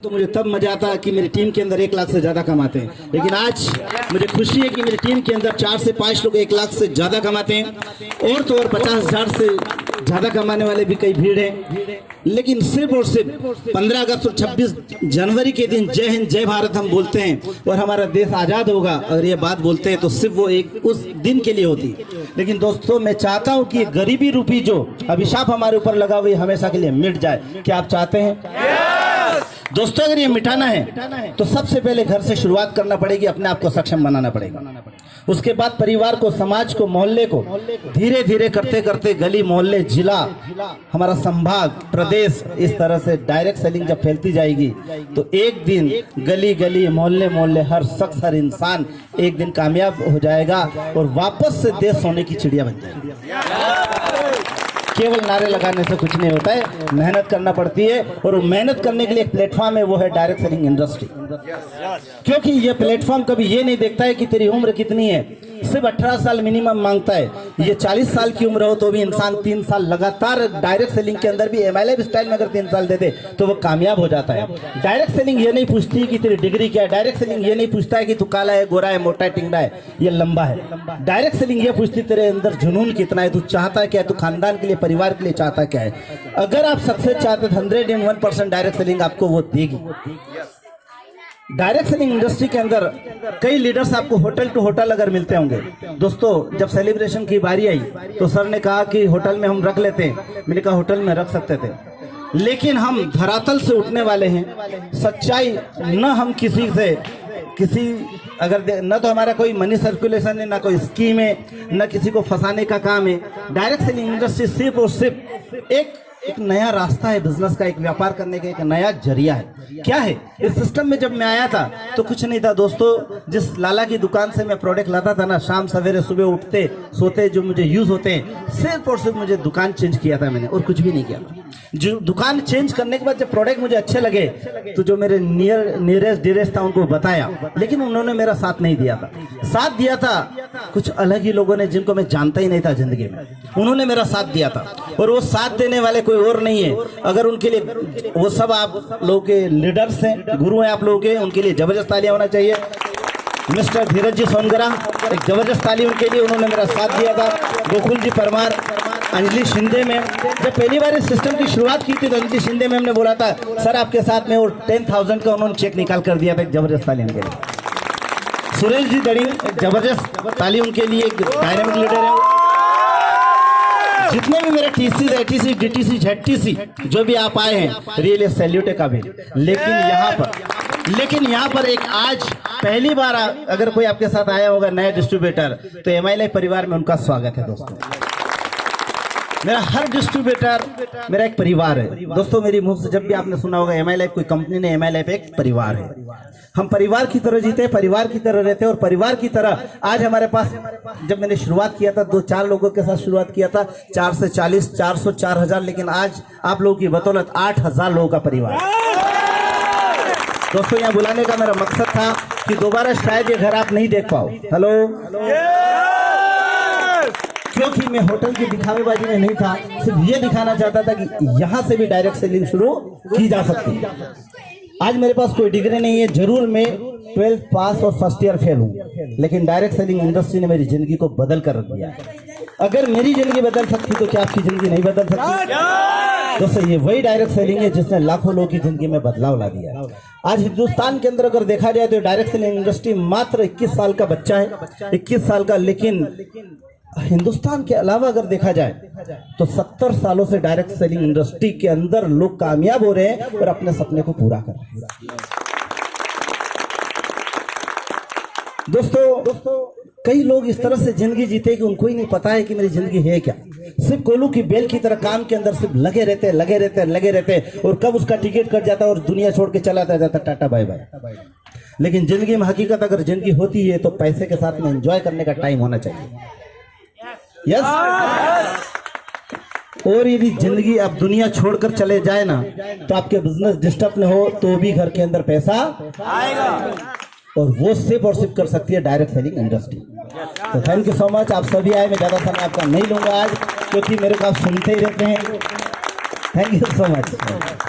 तो मुझे तब मजा आता है कि मेरी टीम के अंदर 1 लाख से ज्यादा कमाते हैं, लेकिन आज मुझे खुशी है कि मेरी टीम के अंदर 4 से 5 लोग 1 लाख से ज्यादा कमाते हैं और तो और 50,000 से ज्यादा कमाने वाले भी कई भीड़ हैं। लेकिन सिर्फ और सिर्फ 15 अगस्त और 26 जनवरी के दिन जय हिंद जय भारत हम बोलते हैं और हमारा देश आजाद होगा, अगर ये बात बोलते हैं तो सिर्फ वो एक उस दिन के लिए होती। लेकिन दोस्तों मैं चाहता हूँ कि गरीबी रूपी जो अभिशाप हमारे ऊपर लगा हुआ है हमेशा के लिए मिट जाए। क्या आप चाहते हैं? दोस्तों अगर ये मिटाना है तो सबसे पहले घर से शुरुआत करना पड़ेगी, अपने आप को सक्षम बनाना पड़ेगा। उसके बाद परिवार को, समाज को, मोहल्ले को धीरे धीरे करते करते गली मोहल्ले, जिला, हमारा संभाग, प्रदेश, इस तरह से डायरेक्ट सेलिंग जब फैलती जाएगी तो एक दिन गली गली, मोहल्ले मोहल्ले, हर शख्स, हर इंसान एक दिन कामयाब हो जाएगा और वापस से देश सोने की चिड़िया बन जाएगी। केवल नारे लगाने से कुछ नहीं होता है, मेहनत करना पड़ती है और मेहनत करने के लिए एक प्लेटफॉर्म है, वो है डायरेक्ट सेलिंग इंडस्ट्री। क्योंकि ये प्लेटफॉर्म कभी ये नहीं देखता है कि तेरी उम्र कितनी है, सिर्फ 18 साल मिनिमम मांगता है। ये 40 साल की उम्र हो तो भी इंसान 3 साल लगातार डायरेक्ट सेलिंग के अंदर भी MLF स्टाइल में अगर 3 साल दे दे तो वो कामयाब हो जाता है। डायरेक्ट सेलिंग ये नहीं पूछती कि तेरी डिग्री क्या है, डायरेक्ट सेलिंग ये नहीं पूछता है कि तू काला है, गोरा है, मोटा है, टिंगड़ा है, ये लंबा है। डायरेक्ट सेलिंग ये पूछती तेरे अंदर जुनून कितना है, तू चाहता क्या है, तू खानदान के लिए, परिवार के लिए चाहता क्या है। अगर आप सक्सेस चाहते 101% डायरेक्ट सेलिंग आपको वो देगी। डायरेक्ट सेलिंग इंडस्ट्री के अंदर कई लीडर्स आपको होटल टू होटल अगर मिलते होंगे। दोस्तों जब सेलिब्रेशन की बारी आई तो सर ने कहा कि होटल में हम रख लेते हैं, मैंने कहा होटल में रख सकते थे, लेकिन हम धरातल से उठने वाले हैं। सच्चाई न हम किसी से अगर न तो हमारा कोई मनी सर्कुलेशन है, ना कोई स्कीम है, न किसी को फंसाने का काम है। डायरेक्ट सेलिंग इंडस्ट्री सिर्फ और सिर्फ एक नया रास्ता है बिजनेस का, एक व्यापार करने का एक नया जरिया है। क्या है इस सिस्टम में? जब मैं आया था तो कुछ नहीं था दोस्तों। जिस लाला की दुकान से मैं प्रोडक्ट लाता था ना, शाम सवेरे सुबह उठते सोते जो मुझे यूज होते हैं, सिर्फ और सिर्फ मुझे दुकान चेंज किया था मैंने और कुछ भी नहीं किया। जो दुकान चेंज करने के बाद जब प्रोडक्ट मुझे अच्छे लगे तो जो मेरे नियरेस्ट डियरेस्ट था उनको बताया, लेकिन उन्होंने मेरा साथ नहीं दिया था। साथ दिया था कुछ अलग ही लोगों ने जिनको मैं जानता ही नहीं था जिंदगी में, उन्होंने मेरा साथ दिया था। और वो साथ देने वाले कोई और नहीं है, अगर उनके लिए वो सब आप लोगों के लीडर्स हैं, गुरु हैं आप लोगों के, उनके लिए जबरदस्त तालियां होना चाहिए। मिस्टर धीरज जी सोनगरा, एक जबरदस्त ताली उनके लिए, उन्होंने मेरा साथ दिया था। गोकुल जी परमार, अंजलि शिंदे मैम, जब पहली बार इस सिस्टम की शुरुआत की थी तो अंजलि शिंदे मैम ने बोला था सर आपके साथ में, और 10,000 का उन्होंने चेक निकाल कर दिया था। एक जबरदस्त ताली उनके लिए। सुरेश जी दड़ी, एक जबरदस्त ताली उनके लिए, एक डायनामिक लीडर है। जितने भी मेरे TC, ATC, DTC, ZTC जो भी आप आए हैं, रियली सैल्यूट है काबिल। लेकिन यहाँ पर एक आज पहली बार अगर कोई आपके साथ आया होगा नया डिस्ट्रीब्यूटर, तो MLF परिवार में उनका स्वागत है। दोस्तों मेरा हर डिस्ट्रीब्यूटर मेरा एक परिवार है। दोस्तों मेरी मुंह से जब भी आपने सुना होगा MLF कोई कंपनी ने, MLF एक परिवार है। हम परिवार की तरह जीते, परिवार की तरह रहते और परिवार की तरह आज हमारे पास, जब मैंने शुरुआत किया था 2-4 लोगों के साथ शुरुआत किया था, 4 से 40, 400, 4,000, लेकिन आज आप लोगों की बदौलत 8,000 लोगों का परिवार। दोस्तों यहाँ बुलाने का मेरा मकसद था कि दोबारा शायद ये घर आप नहीं देख पाओ। हेलो, क्योंकि मैं होटल की दिखावेबाजी में नहीं था, सिर्फ ये दिखाना चाहता था कि यहाँ से भी डायरेक्ट सेलिंग शुरू की जा सकती है। आज मेरे पास कोई डिग्री नहीं है, जरूर मैं 12th पास और फर्स्ट ईयर फेल हूँ, लेकिन डायरेक्ट सेलिंग इंडस्ट्री ने मेरी जिंदगी को बदल कर रख दिया। अगर मेरी जिंदगी बदल सकती तो क्या आपकी जिंदगी नहीं बदल सकती? दोस्तों ये वही डायरेक्ट सेलिंग है जिसने लाखों लोगों की जिंदगी में बदलाव ला दिया। आज हिंदुस्तान के अंदर अगर देखा जाए तो डायरेक्ट सेलिंग इंडस्ट्री मात्र 21 साल का बच्चा है, 21 साल का। लेकिन हिंदुस्तान के अलावा अगर देखा जाए तो 70 सालों से डायरेक्ट सेलिंग इंडस्ट्री के अंदर लोग कामयाब हो रहे हैं और अपने सपने को पूरा कर रहे हैं। दोस्तों कई लोग इस तरह से जिंदगी जीते कि उनको ही नहीं पता है कि मेरी जिंदगी है क्या। सिर्फ कोलू की बेल की तरह काम के अंदर सिर्फ लगे रहते और कब उसका टिकट कट जाता और दुनिया छोड़ के चला जाता, टाटा बाय बाय। लेकिन जिंदगी में हकीकत अगर जिंदगी होती है तो पैसे के साथ में एंजॉय करने का टाइम होना चाहिए। यस और यदि जिंदगी आप दुनिया छोड़कर चले जाए ना, तो आपके बिजनेस डिस्टर्ब न हो तो भी घर के अंदर पैसा आएगा, और वो सिर्फ और सिर्फ कर सकती है डायरेक्ट सेलिंग इंडस्ट्री। तो थैंक यू सो मच, आप सभी आए। मैं ज़्यादा समय आपका नहीं लूँगा आज, क्योंकि मेरे को आप सुनते ही रहते हैं। Thank you so much.